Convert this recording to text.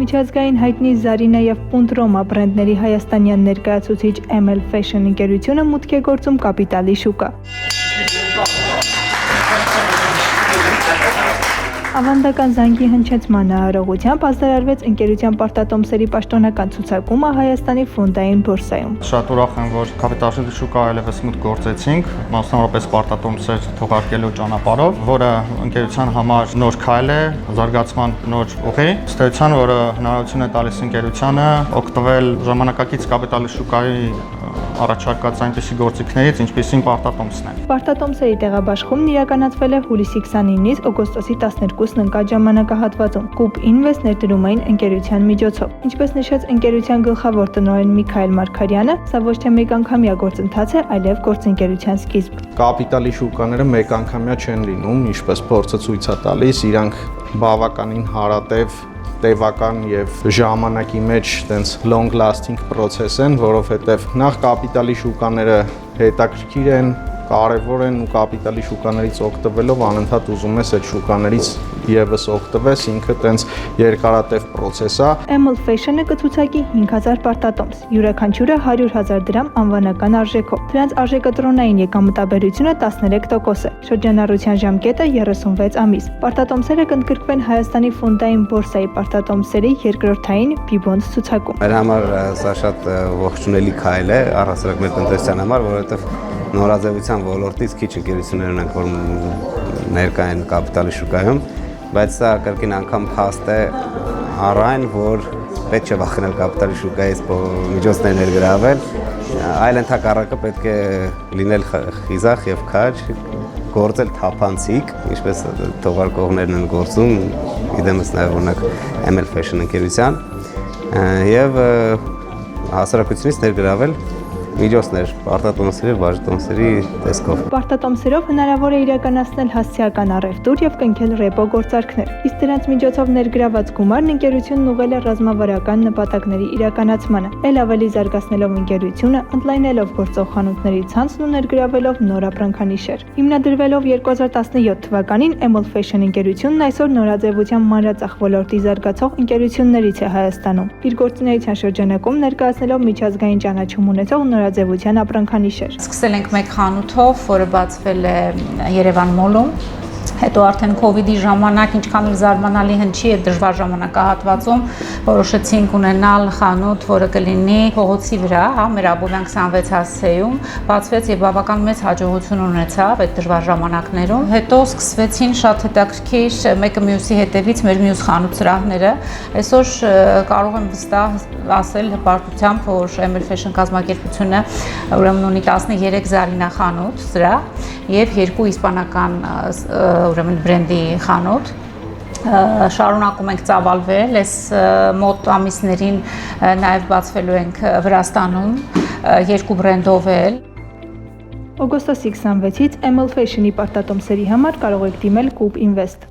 Միջազգային հայտնի Zarina և Punt Roma բրենդների հայաստանյան ներկայացուցիչ ML Fashion ընկերությունը մուտք է գործում կապիտալի շուկա։ Ավանդական զանգի հնչեցման արարողությամբ ազդարարվեց ընկերության պարտատոմսերի պաշտոնական ցուցակումը Հայաստանի ֆոնդային բորսայում։ Շատ ուրախ եմ, որ կապիտալի շուկա այլևս մուտք գործեցինք, մասնավորապես պարտատոմսեր թողարկելու ճանապարհով, որը ընկերության համար նոր քայլ է, զարգացման նոր ուղի, ըստ էության, որը հնարավորություն է տալիս ընկերությանը օգտվել ժամանակակից կապիտալի շուկայի առաջարկած այնպիսի գործիքներից, ինչպիսին պարտատոմսն է։ Պարտատոմսերի տեղաբաշխումն իրականացվել է հուլիսի 29-ից օգոստոսի 12-ն ընկած ժամանակահատվածում Coop Invest ներդրումային ընկերության միջոցով։ Ինչպես նշեց ընկերության գլխավոր տնօրեն Միքայել Մարգարյանը, սա ոչ թե մեկանգամյա գործընթաց է, այլև գործընկերության սկիզբ։ Կապիտալի շուկաները մեկանգամյա չեն լինում, ինչպես փորձը ցույց է տալիս, իրանք բավականին հարատև տևական եւ ժամանակի մեջ տենց long lasting process են, որովհետեւ նախ կապիտալի շուկաները հետաքրքիր են, կարևոր են ու կապիտալի շուկաներից օգտվելով անընդհատ ուզում ես այդ շուկաներից եւս օգտվես, ինքը տենց երկարատև process է։ ML Fashion-ը կցուցակի 5000 պարտատոմս, յուրաքանչյուրը 100,000 դրամ անվանական արժեքով։ Դրանց արժեքատրոնային եկամտաբերությունը 13% է, շրջանառության ժամկետը 36 ամիս։ Պարտատոմսերը կընդգրկվեն Հայաստանի ֆոնդային բորսայի պարտատոմսերի երկրորդային B-Bonds ցուցակում։ Մեր համար սա շատ ողջունելի քայլ է առհասարակ մեր տնտեսության համար, որովհետև նորաձևության ոլորտից քիչ ընկերություններ ունենք, որ ներկա են կապիտալի շուկայում, բայց սա կրկին անգամ փաստ է առայն, որ պետք չէ վախենալ կապիտալի շուկայից միջոցներ ներգրավել, այլ ընդհակառակը պետք է լինել խիզախ եւ քաջ, գործել թափանցիկ, ինչպես թողարկողներն են գործում, իդեմս նաեւ օրինակ ML Fashion ընկերության, եւ հասարակությունից ներգրավել միջոցներ, պարտատոմսերի, բաժանտոմսերի տեսքով։ Պարտատոմսերով հնարավոր է իրականացնել հասցեական առևտուր եւ կնքել ռեպո գործարքներ։ Իսկ դրանց միջոցով ներգրաված գումարն ընկերությունն ուղղել է ռազմավարական նպատակների իրականացմանը, ել ավելի զարգացնելով ընկերությունը, ընդլայնելով գործող խանութների ցանցն ու ներգրավելով նոր ապրանքանիշեր։ Հիմնադրվելով 2017 թվականին ML Fashion ընկերությունն այսօր նորաձևության մանրածախ ոլորտի զարգացող ընկերություններից է Հայաստանում։ Իր գործունեության շրջանակում ներկայացնելով միջազգային ճանաչում ունեցող նորաձևության ապրանքանիշեր։ Սկսել ենք մեկ խանութով, որը բացվել է Երևան մոլում, հետո արդեն COVID-ի ժամանակ, ինչքան էլ զարմանալի հնչի եւ դժվար ժամանակահատվածում որոշեցինք ունենալ խանութ, որը կլինի փողոցի վրա, մեր Աբովյան 26 հասցեում, բացվեց եւ բավական մեծ հաջողություն ունեցավ այդ դժվար ժամանակներում։ Հետո սկսվեցին շատ հետաքրքիր մեկը մյուսի հետևից մեր մյուս խանութ սրահները։ Այսօր կարող եմ վստահ ասել հպարտությամբ, որ ML Fashion կազմակերպությունը ուրեմն ունի 13 Zarina խանութ սրահ եւ 2 իսպանական ուրեմն բրենդի խանութ, շարունակում ենք ծավալվել, այս մոտ ամիսներին նաև բացվելու ենք Վրաստանում, 2 բրենդով էլ։ Օգոստոսի 26-ից ML Fashion-ի պարտատոմսերի համար կարող եք դիմել Coop Invest։